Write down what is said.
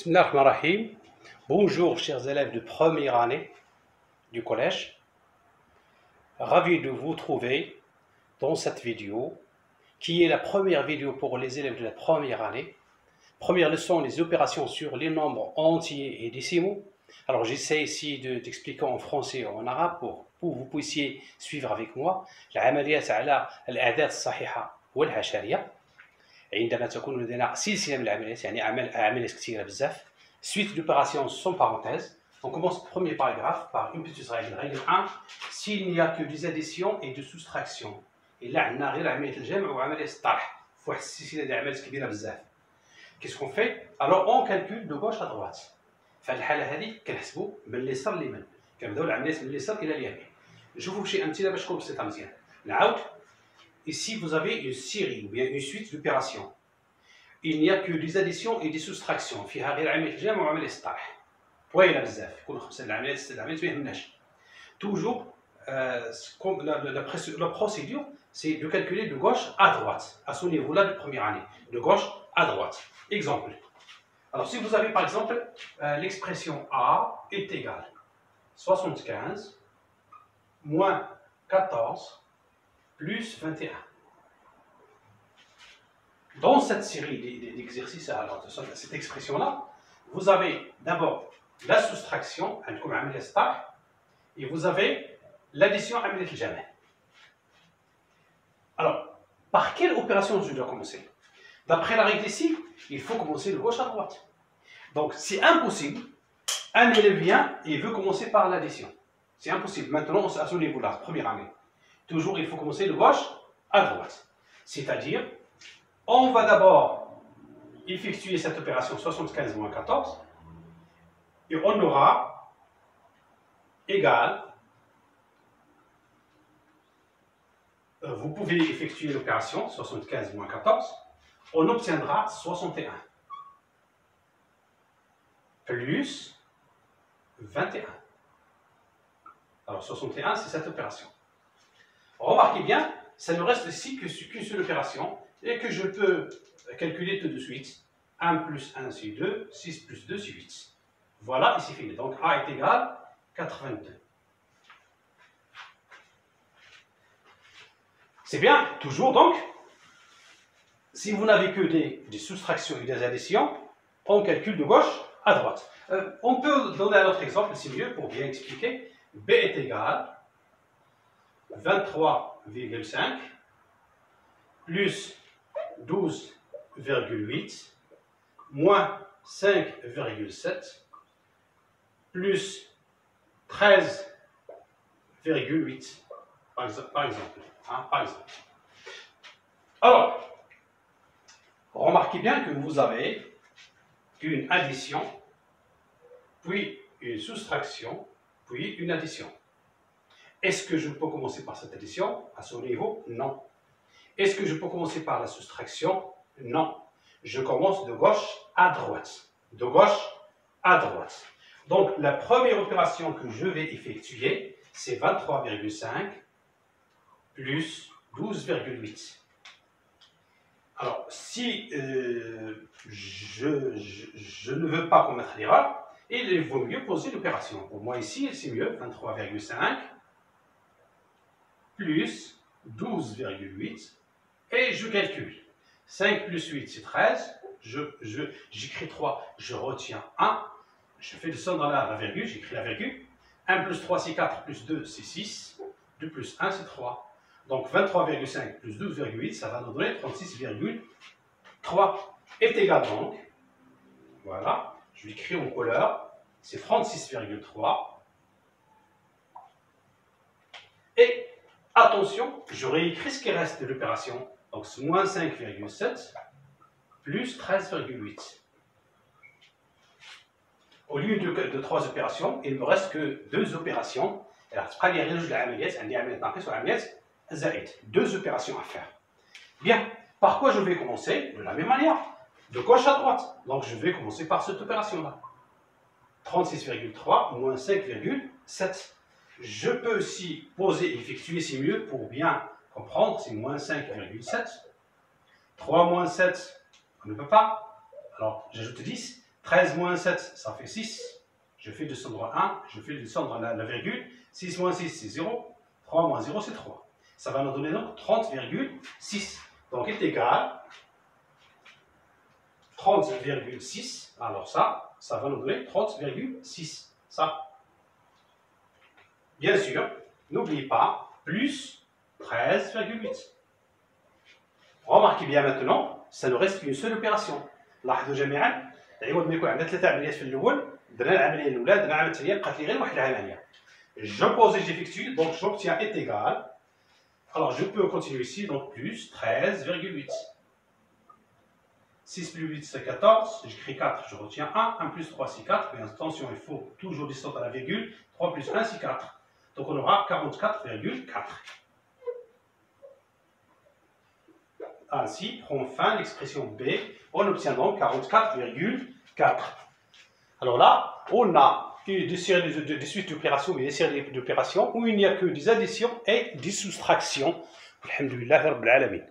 Bismillahirrahmanirrahim. Bonjour chers élèves de première année du collège. Ravi de vous trouver dans cette vidéo qui est la première vidéo pour les élèves de la première année. Première leçon, les opérations sur les nombres entiers et décimaux. Alors j'essaie ici d'expliquer en français et en arabe pour que vous puissiez suivre avec moi. العمليات على الأعداد الصحيحة والعشرية. عندما تكون لدينا سلسلة من العمليات يعني عمليات كثيرة بزاف. Suite d'opérations sans parenthèse. On commence le premier paragraphe par une petite règle. Règle 1, s'il n'y a que des additions et des soustractions. Et là, on a غير عملية الجمع وعملية الطرح. في واحد السلسلة ديال العمليات كبيرة بزاف. Qu'est-ce qu'on fait? Alors on calcule de gauche à droite. في الحالة هذه كنحسبوا من اليسار لليمين. كنبداو العمليات من اليسار إلى اليمين. نشوفوا شي أمثلة باش تكون بسيطة مزيان. نعاود. Ici, vous avez une série ou bien une suite d'opérations. Il n'y a que des additions et des soustractions. فيها غير عملية الجمع وعملية الطرح. طويلة بزاف. يكونوا 5 العمليات 6 العمليات ما يهمناش. Toujours, la procédure, c'est de calculer de gauche à droite, à ce niveau-là de première année. De gauche à droite. Exemple. Alors, si vous avez par exemple l'expression A est égale 75 moins 14 plus 21. Dans cette série d'exercices, alors cette expression-là, vous avez d'abord la soustraction, et vous avez l'addition à jamais. Alors, par quelle opération je dois commencer? D'après la règle ici, il faut commencer de gauche à droite. Donc, c'est impossible. Un élève vient et veut commencer par l'addition. C'est impossible. Maintenant, à ce niveau-là, première année. Toujours, il faut commencer de gauche à droite. C'est-à-dire, on va d'abord effectuer cette opération 75 moins 14 et on aura égal. Vous pouvez effectuer l'opération 75 moins 14, on obtiendra 61 plus 21. Alors 61, c'est cette opération. Remarquez bien, ça ne reste ici qu'une seule opération et que je peux calculer tout de suite. 1 plus 1, c'est 2, 6 plus 2, c'est 8. Voilà, et c'est fini. Donc A est égal à 82. C'est bien, toujours donc, si vous n'avez que des soustractions et des additions, on calcule de gauche à droite. On peut donner un autre exemple, c'est mieux pour bien expliquer. B est égal à 23,5 plus 12,8 moins 5,7 plus 13,8 par exemple. Par exemple. Alors, remarquez bien que vous avez une addition, puis une soustraction, puis une addition. Est-ce que je peux commencer par cette addition? À ce niveau, non. Est-ce que je peux commencer par la soustraction? Non. Je commence de gauche à droite. De gauche à droite. Donc, la première opération que je vais effectuer, c'est 23,5 plus 12,8. Alors, si je ne veux pas commettre l'erreur, il vaut mieux poser l'opération. Pour moi ici, c'est mieux, 23,5 plus 12,8 et je calcule. 5 plus 8, c'est 13. J'écris 3, je retiens 1. Je fais descendre la virgule, j'écris la virgule. 1 plus 3, c'est 4, plus 2, c'est 6. 2 plus 1, c'est 3. Donc 23,5 plus 12,8, ça va nous donner 36,3. Est égal donc, voilà, je l'écris en couleur, c'est 36,3. Et attention, je réécris ce qui reste de l'opération. Donc c'est moins 5,7 plus 13,8. Au lieu de 3 opérations, il ne me reste que 2 opérations. Alors, deux opérations à faire. Bien, par quoi je vais commencer? De la même manière, de gauche à droite. Donc je vais commencer par cette opération-là. 36,3 moins 5,7. Je peux aussi poser, effectuer, c'est mieux pour bien comprendre, c'est moins 5,7. 3 moins 7, on ne peut pas. Alors j'ajoute 10. 13 moins 7, ça fait 6. Je fais descendre 1, je fais descendre la virgule. 6 moins 6, c'est 0. 3 moins 0, c'est 3. Ça va nous donner donc 30,6. Donc, est égal 30,6. Alors ça va nous donner 30,6. Ça. Bien sûr, n'oubliez pas, plus 13,8. Remarquez bien maintenant, ça ne reste qu'une seule opération. لاحظوا جميعا عوض ما يكون عندنا 3 عمليات في الاول درنا العمليه الاولى درنا العمليه الثانيه بقات لي غير واحد العمليه. Je pose et j'effectue, donc j'obtiens est égal. Alors je peux continuer ici, donc plus 13,8. 6 plus 8 c'est 14, j'écris 4, je retiens 1, 1 plus 3 c'est 4, mais attention il faut toujours descendre à la virgule, 3 plus 1 c'est 4. Donc on aura 44,4. Ainsi prend fin l'expression B, on obtient donc 44,4. Alors là, on a des suites d'opérations, mais des séries d'opérations où il n'y a que des additions et des soustractions. Alhamdulillah Rabbil Alamin.